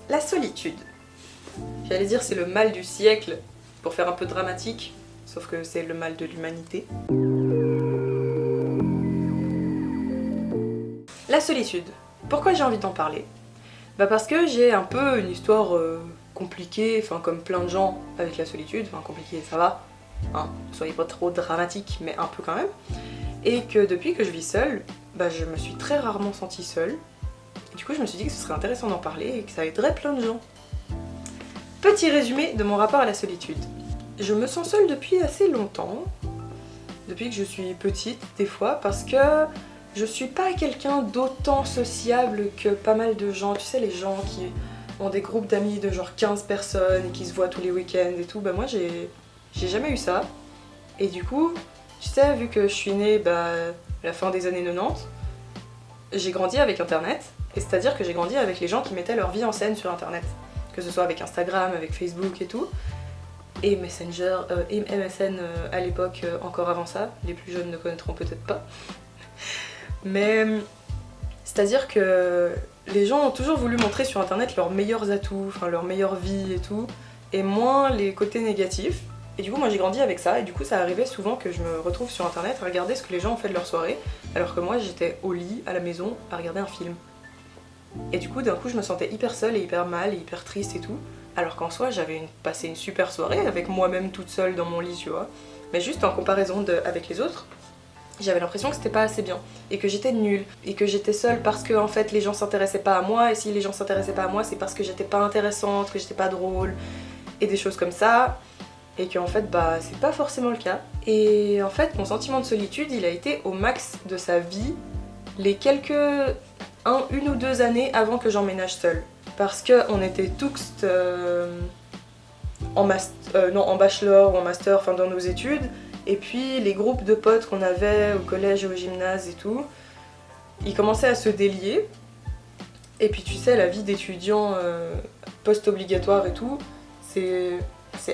La solitude. J'allais dire c'est le mal du siècle, pour faire un peu dramatique, sauf que c'est le mal de l'humanité. La solitude. Pourquoi j'ai envie d'en parler? Bah parce que j'ai un peu une histoire compliquée, enfin comme plein de gens avec la solitude, enfin compliquée ça va, hein, soyez pas trop dramatique, mais un peu quand même. Et que depuis que je vis seule, bah je me suis très rarement sentie seule. Et du coup je me suis dit que ce serait intéressant d'en parler et que ça aiderait plein de gens. Petit résumé de mon rapport à la solitude. Je me sens seule depuis assez longtemps, depuis que je suis petite des fois, parce que je suis pas quelqu'un d'autant sociable que pas mal de gens, tu sais les gens qui ont des groupes d'amis de genre 15 personnes et qui se voient tous les week-ends et tout, bah moi j'ai jamais eu ça. Et du coup, tu sais, vu que je suis née à la fin des années 90, j'ai grandi avec internet, et c'est-à-dire que j'ai grandi avec les gens qui mettaient leur vie en scène sur internet. Que ce soit avec Instagram, avec Facebook et tout, et Messenger, et MSN à l'époque, encore avant ça, les plus jeunes ne connaîtront peut-être pas. Mais c'est-à-dire que les gens ont toujours voulu montrer sur internet leurs meilleurs atouts, enfin leur meilleure vie et tout, et moins les côtés négatifs. Et du coup moi j'ai grandi avec ça, et du coup ça arrivait souvent que je me retrouve sur internet à regarder ce que les gens ont fait de leur soirée, alors que moi j'étais au lit, à la maison, à regarder un film. Et du coup d'un coup je me sentais hyper seule et hyper mal et hyper triste et tout, alors qu'en soi j'avais passé une super soirée avec moi-même toute seule dans mon lit, tu vois. Mais juste en comparaison avec les autres, j'avais l'impression que c'était pas assez bien, et que j'étais nulle, et que j'étais seule parce que en fait les gens s'intéressaient pas à moi, et si les gens s'intéressaient pas à moi c'est parce que j'étais pas intéressante, que j'étais pas drôle, et des choses comme ça, et qu'en fait bah c'est pas forcément le cas. Et en fait mon sentiment de solitude il a été au max de sa vie les une ou deux années avant que j'emménage seule. Parce qu'on était tous en bachelor ou en master, enfin dans nos études, et puis les groupes de potes qu'on avait au collège et au gymnase et tout, ils commençaient à se délier. Et puis tu sais, la vie d'étudiant post-obligatoire et tout, c'est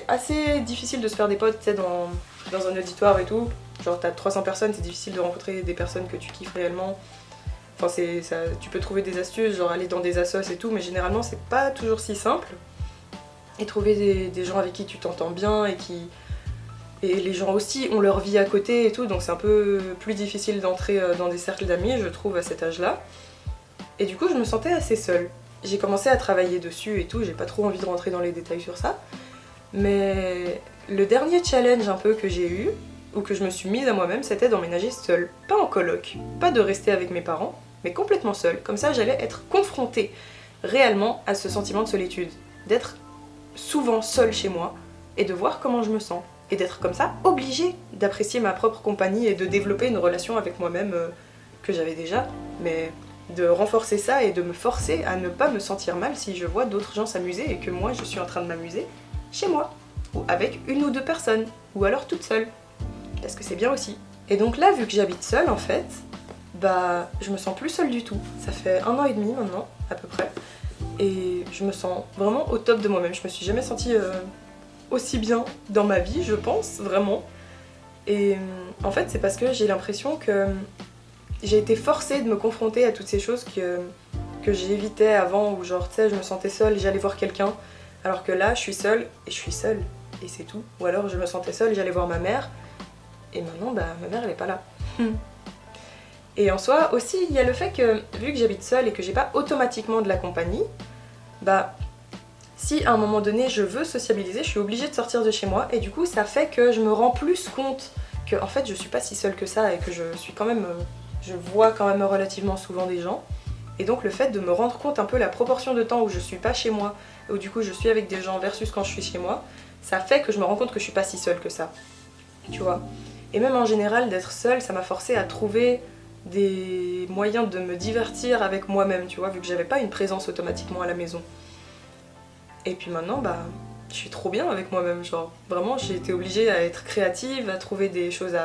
assez difficile de se faire des potes, tu sais, dans un auditoire et tout. Genre t'as 300 personnes, c'est difficile de rencontrer des personnes que tu kiffes réellement. Enfin, tu peux trouver des astuces, genre aller dans des assos et tout, mais généralement c'est pas toujours si simple. Et trouver des gens avec qui tu t'entends bien et les gens aussi ont leur vie à côté et tout, donc c'est un peu plus difficile d'entrer dans des cercles d'amis, je trouve, à cet âge-là. Et du coup, je me sentais assez seule. J'ai commencé à travailler dessus et tout, j'ai pas trop envie de rentrer dans les détails sur ça. Mais le dernier challenge un peu que j'ai eu, ou que je me suis mise à moi-même, c'était d'emménager seule. Pas en coloc, pas de rester avec mes parents, mais complètement seule. Comme ça, j'allais être confrontée réellement à ce sentiment de solitude. D'être souvent seule chez moi et de voir comment je me sens. Et d'être comme ça obligée d'apprécier ma propre compagnie et de développer une relation avec moi-même que j'avais déjà, mais de renforcer ça et de me forcer à ne pas me sentir mal si je vois d'autres gens s'amuser et que moi je suis en train de m'amuser chez moi, ou avec une ou deux personnes, ou alors toute seule, parce que c'est bien aussi. Et donc là, vu que j'habite seule en fait, bah je me sens plus seule du tout. Ça fait 1 an et demi maintenant, à peu près, et je me sens vraiment au top de moi-même. Je me suis jamais sentie aussi bien dans ma vie, je pense, vraiment. Et en fait, c'est parce que j'ai l'impression que j'ai été forcée de me confronter à toutes ces choses que j'évitais avant, où genre, tu sais, je me sentais seule et j'allais voir quelqu'un, alors que là, je suis seule, et c'est tout. Ou alors, je me sentais seule, j'allais voir ma mère, et maintenant, bah, ma mère, elle est pas là. Et en soi, aussi, il y a le fait que, vu que j'habite seule et que j'ai pas automatiquement de la compagnie, bah, si à un moment donné je veux sociabiliser, je suis obligée de sortir de chez moi, et du coup ça fait que je me rends plus compte que en fait je suis pas si seule que ça et que je vois quand même relativement souvent des gens. Et donc le fait de me rendre compte un peu la proportion de temps où je suis pas chez moi, où du coup je suis avec des gens versus quand je suis chez moi, ça fait que je me rends compte que je suis pas si seule que ça, tu vois. Et même en général d'être seule, ça m'a forcée à trouver des moyens de me divertir avec moi-même, tu vois, vu que j'avais pas une présence automatiquement à la maison. Et puis maintenant, bah, je suis trop bien avec moi-même, genre, vraiment, j'ai été obligée à être créative, à trouver des choses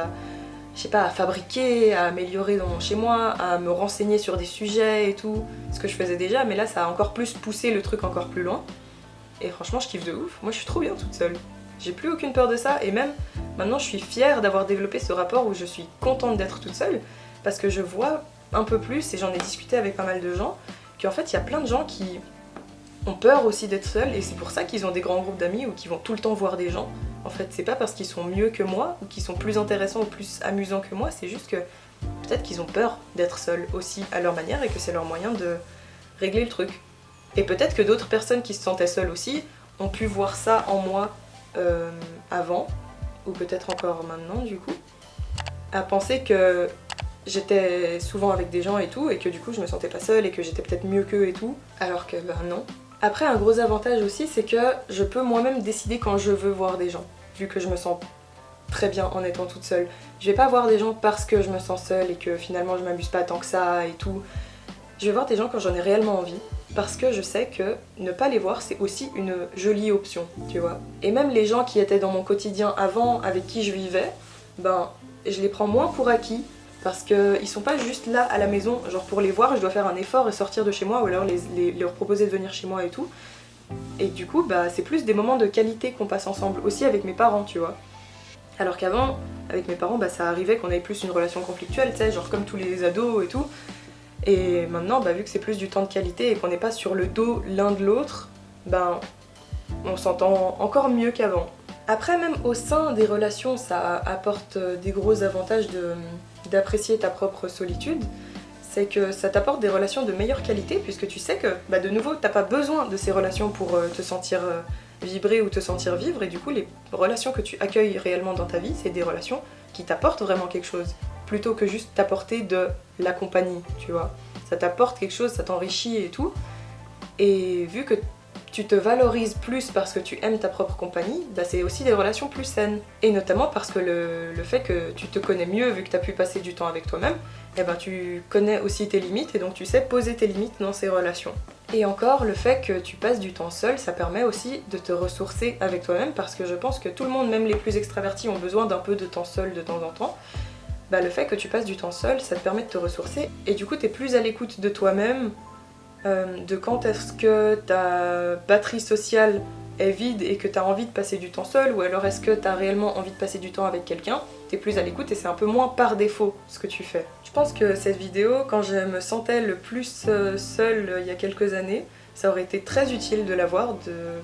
je sais pas, à fabriquer, à améliorer dans chez moi, à me renseigner sur des sujets et tout, ce que je faisais déjà, mais là, ça a encore plus poussé le truc encore plus loin. Et franchement, je kiffe de ouf, moi je suis trop bien toute seule. J'ai plus aucune peur de ça, et même, maintenant, je suis fière d'avoir développé ce rapport où je suis contente d'être toute seule, parce que je vois un peu plus, et j'en ai discuté avec pas mal de gens, qu'en fait, il y a plein de gens qui ont peur aussi d'être seuls et c'est pour ça qu'ils ont des grands groupes d'amis ou qu'ils vont tout le temps voir des gens. En fait, c'est pas parce qu'ils sont mieux que moi ou qu'ils sont plus intéressants ou plus amusants que moi, c'est juste que peut-être qu'ils ont peur d'être seuls aussi à leur manière et que c'est leur moyen de régler le truc. Et peut-être que d'autres personnes qui se sentaient seules aussi ont pu voir ça en moi avant, ou peut-être encore maintenant du coup, à penser que j'étais souvent avec des gens et tout, et que du coup je me sentais pas seule et que j'étais peut-être mieux qu'eux et tout, alors que ben non. Après, un gros avantage aussi, c'est que je peux moi-même décider quand je veux voir des gens, vu que je me sens très bien en étant toute seule. Je vais pas voir des gens parce que je me sens seule et que finalement je m'amuse pas tant que ça et tout. Je vais voir des gens quand j'en ai réellement envie, parce que je sais que ne pas les voir c'est aussi une jolie option, tu vois. Et même les gens qui étaient dans mon quotidien avant, avec qui je vivais, ben je les prends moins pour acquis, parce qu'ils sont pas juste là à la maison, genre pour les voir je dois faire un effort et sortir de chez moi, ou alors leur proposer de venir chez moi et tout. Et du coup bah c'est plus des moments de qualité qu'on passe ensemble, aussi avec mes parents, tu vois. Alors qu'avant, avec mes parents, bah ça arrivait qu'on avait plus une relation conflictuelle, tu sais, genre comme tous les ados et tout. Et maintenant, bah, vu que c'est plus du temps de qualité et qu'on n'est pas sur le dos l'un de l'autre, ben on s'entend encore mieux qu'avant. Après, même au sein des relations, ça apporte des gros avantages d'apprécier ta propre solitude. C'est que ça t'apporte des relations de meilleure qualité, puisque tu sais que, bah, de nouveau, t'as pas besoin de ces relations pour te sentir vibrer ou te sentir vivre, et du coup, les relations que tu accueilles réellement dans ta vie, c'est des relations qui t'apportent vraiment quelque chose, plutôt que juste t'apporter de la compagnie, tu vois. Ça t'apporte quelque chose, ça t'enrichit et tout, et vu que tu te valorises plus parce que tu aimes ta propre compagnie, bah c'est aussi des relations plus saines. Et notamment parce que le fait que tu te connais mieux, vu que tu as pu passer du temps avec toi-même, et ben tu connais aussi tes limites et donc tu sais poser tes limites dans ces relations. Et encore, le fait que tu passes du temps seul, ça permet aussi de te ressourcer avec toi-même, parce que je pense que tout le monde, même les plus extravertis, ont besoin d'un peu de temps seul de temps en temps. Bah le fait que tu passes du temps seul, ça te permet de te ressourcer et du coup t'es plus à l'écoute de toi-même, de quand est-ce que ta batterie sociale est vide et que t'as envie de passer du temps seul, ou alors est-ce que t'as réellement envie de passer du temps avec quelqu'un. T'es plus à l'écoute et c'est un peu moins par défaut ce que tu fais. Je pense que cette vidéo, quand je me sentais le plus seule il y a quelques années, ça aurait été très utile de la voir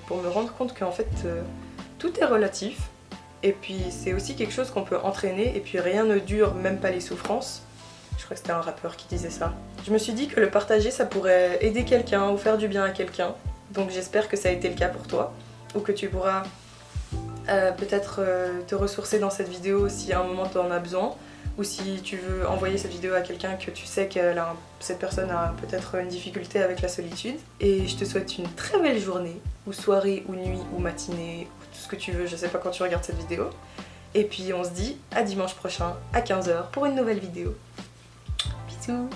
pour me rendre compte qu'en fait tout est relatif. Et puis c'est aussi quelque chose qu'on peut entraîner, et puis rien ne dure, même pas les souffrances. Je crois que c'était un rappeur qui disait ça. Je me suis dit que le partager, ça pourrait aider quelqu'un ou faire du bien à quelqu'un. Donc j'espère que ça a été le cas pour toi. Ou que tu pourras peut-être te ressourcer dans cette vidéo si à un moment tu en as besoin. Ou si tu veux envoyer cette vidéo à quelqu'un que tu sais que cette personne a peut-être une difficulté avec la solitude. Et je te souhaite une très belle journée, ou soirée, ou nuit, ou matinée, ou tout ce que tu veux, je sais pas quand tu regardes cette vidéo. Et puis on se dit à dimanche prochain à 15 h pour une nouvelle vidéo. Bisous.